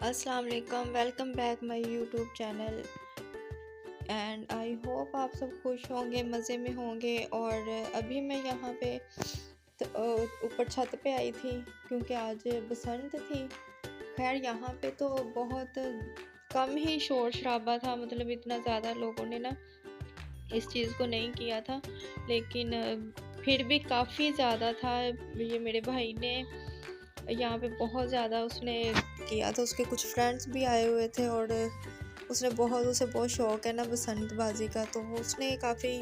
अस्सलाम वालेकुम, welcome back my YouTube channel and I hope आप सब खुश होंगे, मज़े में होंगे। और अभी मैं यहाँ पे ऊपर छत पे आई थी क्योंकि आज बसंत थी। खैर यहाँ पे तो बहुत कम ही शोर शराबा था, मतलब इतना ज़्यादा लोगों ने ना इस चीज़ को नहीं किया था, लेकिन फिर भी काफ़ी ज़्यादा था। ये मेरे भाई ने यहाँ पे बहुत ज़्यादा उसने किया था, उसके कुछ फ्रेंड्स भी आए हुए थे और उसे बहुत शौक है ना बसंतबाजी का, तो उसने काफ़ी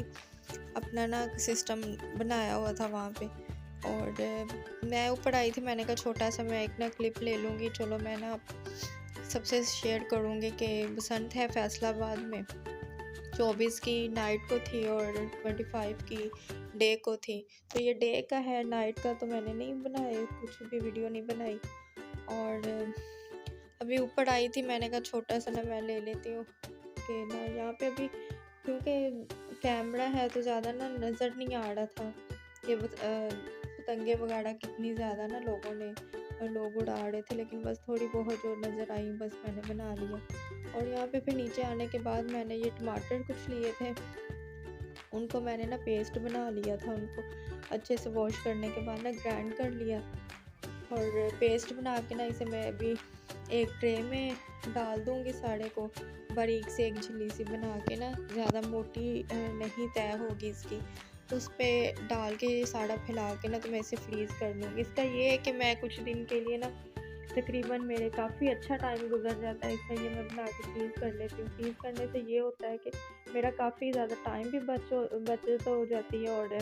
अपना ना सिस्टम बनाया हुआ था वहाँ पे। और मैं ऊपर आई थी, मैंने कहा छोटा सा मैं एक ना क्लिप ले लूँगी, चलो मैं ना सबसे शेयर करूँगी कि बसंत है फैसलाबाद में। 24 की नाइट को थी और 25 की डे को थी। तो ये डे का है, नाइट का तो मैंने नहीं बनाया, कुछ भी वीडियो नहीं बनाई। और अभी ऊपर आई थी, मैंने कहा छोटा सा ना मैं ले लेती हूँ कि ना यहाँ पे अभी क्योंकि कैमरा है तो ज़्यादा ना नज़र नहीं आ रहा था कि पतंगे वगैरह कितनी ज़्यादा ना लोग उड़ा रहे थे, लेकिन बस थोड़ी बहुत जो नज़र आई बस मैंने बना लिया। और यहाँ पे फिर नीचे आने के बाद मैंने ये टमाटर कुछ लिए थे, उनको मैंने ना पेस्ट बना लिया था, उनको अच्छे से वॉश करने के बाद ना ग्राइंड कर लिया। और पेस्ट बना के ना इसे मैं अभी एक ट्रे में डाल दूँगी सारे को, बारीक से एक झिल्ली सी बना के ना, ज़्यादा मोटी नहीं तय होगी इसकी, तो उस पे डाल के ये सारा फैला के ना तो मैं इसे फ्रीज़ कर लूँगी। इसका ये है कि मैं कुछ दिन के लिए ना तकरीबन मेरे काफ़ी अच्छा टाइम गुज़र जाता है, इसलिए ये मैं बना के फ्रीज़ कर लेती हूँ। फ्रीज़ करने से ये होता है कि मेरा काफ़ी ज़्यादा टाइम भी बचत हो जाती है। और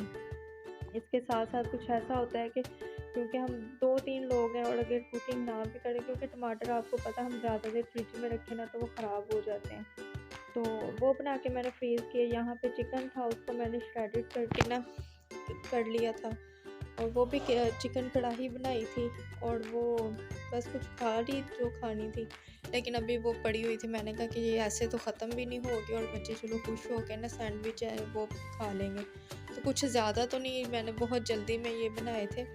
इसके साथ-साथ कुछ ऐसा होता है कि क्योंकि हम 2-3 लोग हैं और अगर कुकिंग ना भी करें, क्योंकि टमाटर आपको पता है हम ज़्यादा देर फ्रिज में रखें ना तो वो ख़राब हो जाते हैं। तो वो बना के मैंने फ्रीज़ किए। यहाँ पे चिकन था, उसको मैंने श्रेडेड करके ना कर लिया था। और वो भी चिकन कढ़ाई बनाई थी और वो बस कुछ खा ली जो खानी थी, लेकिन अभी वो पड़ी हुई थी। मैंने कहा कि ये ऐसे तो ख़त्म भी नहीं होगी और बच्चे चलो खुश हो के ना सैंडविच है वो खा लेंगे, तो कुछ ज़्यादा तो नहीं, मैंने बहुत जल्दी में ये बनाए थे,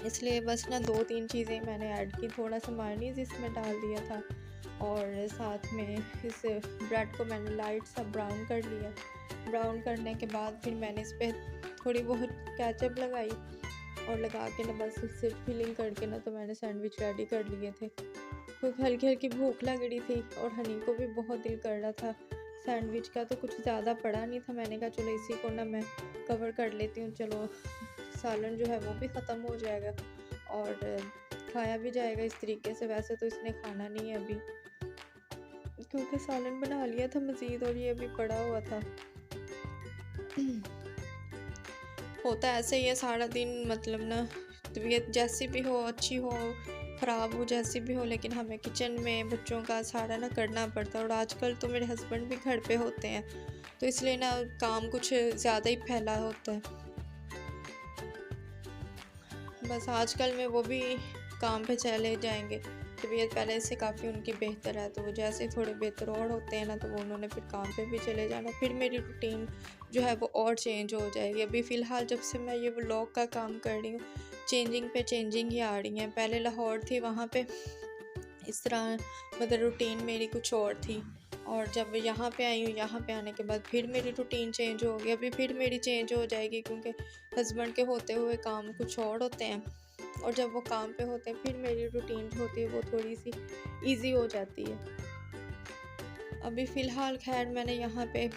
इसलिए बस ना 2-3 चीज़ें मैंने ऐड की। थोड़ा सा मायोनीज़ इसमें डाल दिया था और साथ में इस ब्रेड को मैंने लाइट सा ब्राउन कर लिया। ब्राउन करने के बाद फिर मैंने इस पे थोड़ी बहुत केचप लगाई और लगा के ना बस इससे फिलिंग करके ना तो मैंने सैंडविच रेडी कर लिए थे। क्योंकि हल्की-हल्की भूख लग रही थी और हनी को भी बहुत दिल कर रहा था सैंडविच का, तो कुछ ज़्यादा पड़ा नहीं था। मैंने कहा चलो इसी को ना मैं कवर कर लेती हूँ, चलो सालन जो है वो भी ख़त्म हो जाएगा और खाया भी जाएगा इस तरीके से। वैसे तो इसने खाना नहीं है अभी, क्योंकि सालन बना लिया था मज़ीद और ये अभी पड़ा हुआ था। होता ऐसे ही है सारा दिन, मतलब ना तबीयत जैसी भी हो, अच्छी हो, ख़राब हो, जैसी भी हो, लेकिन हमें किचन में बच्चों का सारा ना करना पड़ता है। और आजकल तो मेरे हस्बैंड भी घर पे होते हैं, तो इसलिए ना काम कुछ ज़्यादा ही फैला होता है। बस आजकल में वो भी काम पे चले जाएँगे। तबीयत पहले से काफ़ी उनकी बेहतर है, तो वो जैसे ही थोड़े बेहतर और होते हैं ना, तो वो उन्होंने फिर काम पे भी चले जाना। फिर मेरी रूटीन जो है वो और चेंज हो जाएगी। अभी फ़िलहाल जब से मैं ये व्लॉग का काम कर रही हूँ, चेंजिंग पे चेंजिंग ही आ रही हैं। पहले लाहौर थी, वहाँ पे इस तरह मतलब रूटीन मेरी कुछ और थी, और जब यहाँ पे आई हूँ, यहाँ पे आने के बाद फिर मेरी रूटीन चेंज हो गई। अभी फिर मेरी चेंज हो जाएगी, क्योंकि हस्बैंड के होते हुए काम कुछ और होते हैं और जब वो काम पे होते हैं फिर मेरी रूटीन जो होती है वो थोड़ी सी इजी हो जाती है। अभी फ़िलहाल खैर मैंने यहाँ पे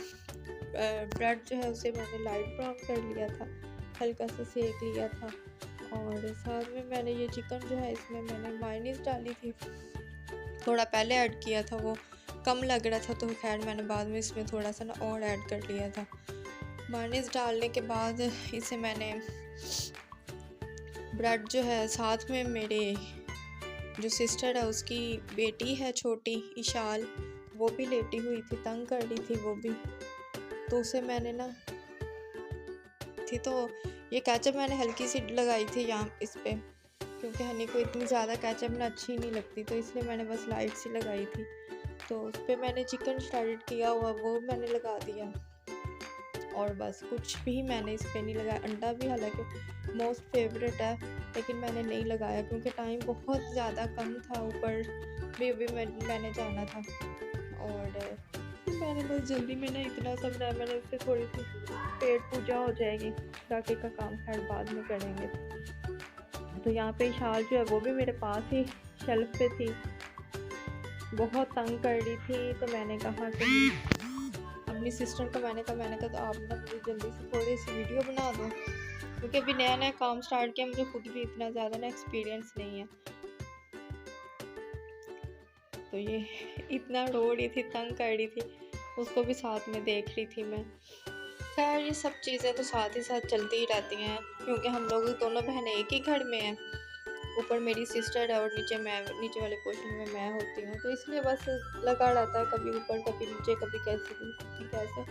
ब्रेड जो है उसे मैंने लाइट ब्राउन कर लिया था, हल्का सा सेक लिया था। और साथ में मैंने ये चिकन जो है इसमें मैंने मायोनीज़ डाली थी, थोड़ा पहले ऐड किया था, वो कम लग रहा था तो खैर मैंने बाद में इसमें थोड़ा सा ना और ऐड कर लिया था। मायोनीज़ डालने के बाद इसे मैंने ब्रेड जो है, साथ में मेरे जो सिस्टर है उसकी बेटी है छोटी इशाल, वो भी लेटी हुई थी, तंग कर रही थी वो भी, तो उसे मैंने ना थी तो ये केचप मैंने हल्की सी लगाई थी यहाँ इस पे, क्योंकि हनी को इतनी ज़्यादा केचप ना अच्छी नहीं लगती, तो इसलिए मैंने बस लाइट सी लगाई थी। तो उस पर मैंने चिकन श्रेडेड किया हुआ वो मैंने लगा दिया और बस कुछ भी मैंने इस पर नहीं लगाया। अंडा भी हालांकि मोस्ट फेवरेट है, लेकिन मैंने नहीं लगाया क्योंकि टाइम बहुत ज़्यादा कम था, ऊपर भी मैंने जाना था। और मैंने बस जल्दी में ना इतना सब बनाया, मैंने उससे थोड़ी सी पेट पूजा हो जाएगी, बाकी का काम खैर बाद में करेंगे। तो यहाँ पे शाल जो है वो भी मेरे पास ही शेल्फ पे थी, बहुत तंग कर रही थी। तो मैंने कहा कि अपनी सिस्टर को मैंने कहा तो आप ना मुझे जल्दी से थोड़ी सी वीडियो बना दो, क्योंकि अभी नया नया काम स्टार्ट किया, मुझे खुद भी इतना ज़्यादा ना एक्सपीरियंस नहीं है। तो ये इतना रो रही थी, तंग कर रही थी, उसको भी साथ में देख रही थी मैं। खैर ये सब चीज़ें तो साथ ही साथ चलती ही रहती हैं, क्योंकि हम लोग दोनों बहनें एक ही घर में हैं। ऊपर मेरी सिस्टर है और नीचे वाले पोर्शन में मैं होती हूँ, तो इसलिए बस लगा रहता है, कभी ऊपर कभी नीचे, कभी कैसे।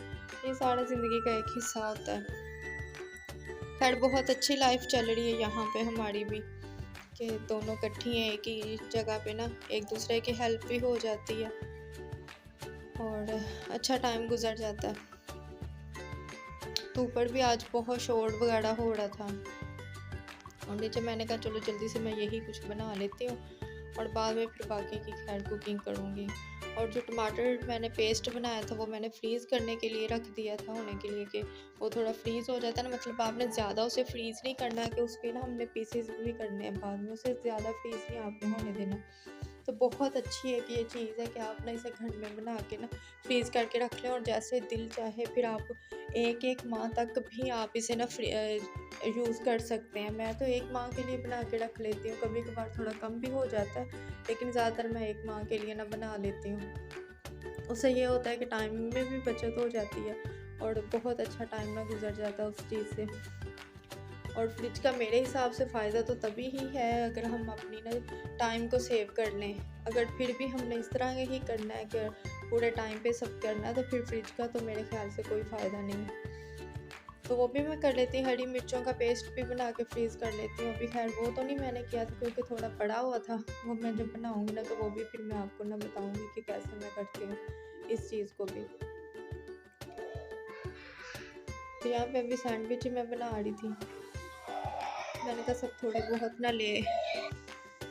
ये सारा ज़िंदगी का एक हिस्सा होता है। खैर बहुत अच्छी लाइफ चल रही है यहाँ पे हमारी भी, कि दोनों इकट्ठी हैं एक ही जगह पे ना, एक दूसरे की हेल्प भी हो जाती है और अच्छा टाइम गुजर जाता है। तो ऊपर भी आज बहुत शोर वगैरह हो रहा था और नीचे मैंने कहा चलो जल्दी से मैं यही कुछ बना लेती हूँ और बाद में फिर बाकी की खैर कुकिंग करूँगी। और जो टमाटर मैंने पेस्ट बनाया था वो मैंने फ्रीज़ करने के लिए रख दिया था, होने के लिए कि वो थोड़ा फ्रीज़ हो जाता है ना, मतलब आपने ज़्यादा उसे फ्रीज़ नहीं करना है कि उसके ना हमने पीसेस भी करने हैं बाद में, उसे ज़्यादा फ्रीज़ नहीं आपने होने देना। तो बहुत अच्छी है कि ये चीज़ है कि आप ना इसे घर में बना के ना फ्रीज़ करके रख लें और जैसे दिल चाहे फिर आप एक माह तक भी आप इसे ना यूज़ कर सकते हैं। मैं तो 1 माह के लिए बना के रख लेती हूँ, कभी कभार थोड़ा कम भी हो जाता है, लेकिन ज़्यादातर मैं 1 माह के लिए ना बना लेती हूँ। उससे ये होता है कि टाइम में भी बचत हो जाती है और बहुत अच्छा टाइम ना गुजर जाता है उस चीज़ से। और फ्रिज का मेरे हिसाब से फ़ायदा तो तभी ही है अगर हम अपनी ना टाइम को सेव कर लें। अगर फिर भी हमने इस तरह ही करना है कि पूरे टाइम पे सब करना है, तो फिर फ्रिज का तो मेरे ख्याल से कोई फ़ायदा नहीं। तो वो भी मैं कर लेती हूँ, हरी मिर्चों का पेस्ट भी बना के फ्रीज़ कर लेती हूँ। अभी खैर वो तो नहीं मैंने किया था क्योंकि थोड़ा पड़ा हुआ था, वो मैं जब बनाऊँगी ना तो वो भी फिर मैं आपको ना बताऊँगी कि कैसे मैं करती हूँ इस चीज़ को भी। तो यहाँ पे अभी सैंडविच मैं बना रही थी, मैंने कहा सब थोड़े बहुत ना ले।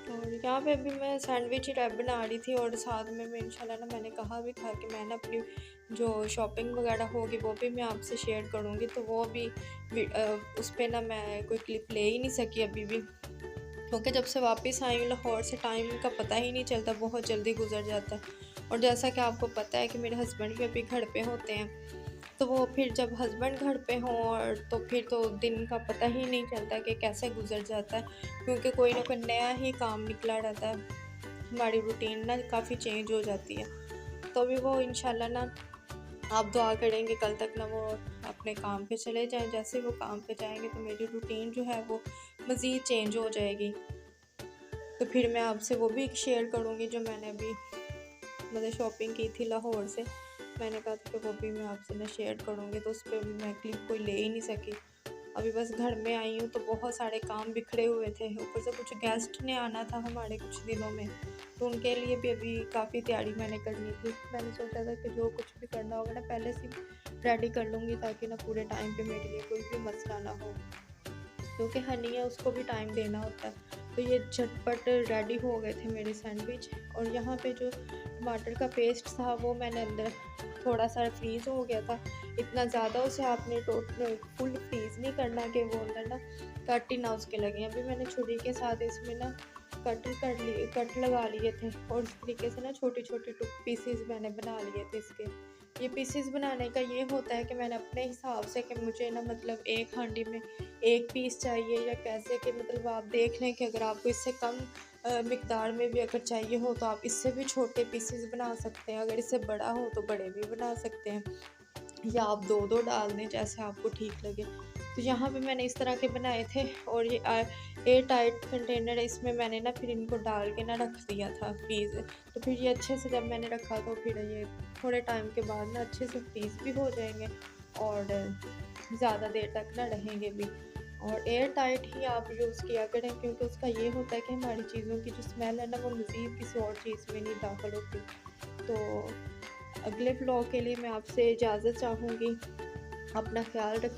और यहाँ पे अभी मैं सैंडविच रैप बना रही थी और साथ में मैं इंशाल्लाह ना मैंने कहा भी था कि मैं ना अपनी जो शॉपिंग वगैरह होगी वो भी मैं आपसे शेयर करूँगी, तो वो भी उस पर ना मैं कोई क्लिप ले ही नहीं सकी अभी भी, क्योंकि जब से वापस आई हूँ लाहौर से टाइम का पता ही नहीं चलता, बहुत जल्दी गुजर जाता है। और जैसा कि आपको पता है कि मेरे हस्बैंड भी अभी घर पे होते हैं, तो वो फिर जब हस्बैंड घर पे हों और तो फिर तो दिन का पता ही नहीं चलता कि कैसे गुजर जाता है, क्योंकि कोई ना कोई नया ही काम निकला रहता है, हमारी रूटीन ना काफ़ी चेंज हो जाती है। तो अभी वो इंशाल्लाह ना आप दुआ करेंगे कल तक ना वो अपने काम पे चले जाएं, जैसे वो काम पे जाएंगे तो मेरी रूटीन जो है वो मज़ीद चेंज हो जाएगी। तो फिर मैं आपसे वो भी शेयर करूँगी जो मैंने अभी मतलब शॉपिंग की थी लाहौर से, मैंने कहा था कि वो भी मैं आपसे ना शेयर करूँगी, तो उस पर भी मैं क्लिप कोई ले ही नहीं सकी। अभी बस घर में आई हूँ तो बहुत सारे काम बिखरे हुए थे, ऊपर से कुछ गेस्ट ने आना था हमारे कुछ दिनों में, तो उनके लिए भी अभी काफ़ी तैयारी मैंने करनी थी। मैंने सोचा था कि जो कुछ भी करना होगा ना पहले से रेडी कर लूँगी, ताकि ना पूरे टाइम पे मेरे लिए कोई भी मसला ना हो, क्योंकि हनी है उसको भी टाइम देना होता है। तो ये झटपट रेडी हो गए थे मेरे सैंडविच। और यहाँ पे जो टमाटर का पेस्ट था वो मैंने अंदर थोड़ा सा फ्रीज़ हो गया था, इतना ज़्यादा उसे आपने फुल फ्रीज़ नहीं करना कि वो अंदर ना कट ही ना उसके लगे। अभी मैंने छुरी के साथ इसमें ना कट लगा लिए थे और इस तरीके से ना छोटे छोटे पीसेस मैंने बना लिए थे इसके। ये पीसेस बनाने का ये होता है कि मैंने अपने हिसाब से कि मुझे ना मतलब एक हांडी में 1 पीस चाहिए या कैसे, कि मतलब आप देख लें कि अगर आपको इससे कम मिकदार में भी अगर चाहिए हो तो आप इससे भी छोटे पीसेस बना सकते हैं, अगर इससे बड़ा हो तो बड़े भी बना सकते हैं, या आप 2-2 डाल दें जैसे आपको ठीक लगे। तो यहाँ पे मैंने इस तरह के बनाए थे और ये एयर टाइट कंटेनर है, इसमें मैंने ना फिर इनको डाल के ना रख दिया था फ्रीज़। तो फिर ये अच्छे से जब मैंने रखा तो फिर ये थोड़े टाइम के बाद ना अच्छे से फ्रीज़ भी हो जाएंगे और ज़्यादा देर तक ना रहेंगे भी। और एयर टाइट ही आप यूज़ किया करें, क्योंकि उसका ये होता है कि हमारी चीज़ों की जो स्मेल है ना वो मज़ीद किसी और चीज़ में नहीं दाखिल होती। तो अगले व्लॉग के लिए मैं आपसे इजाज़त चाहूँगी। अपना ख्याल रखें।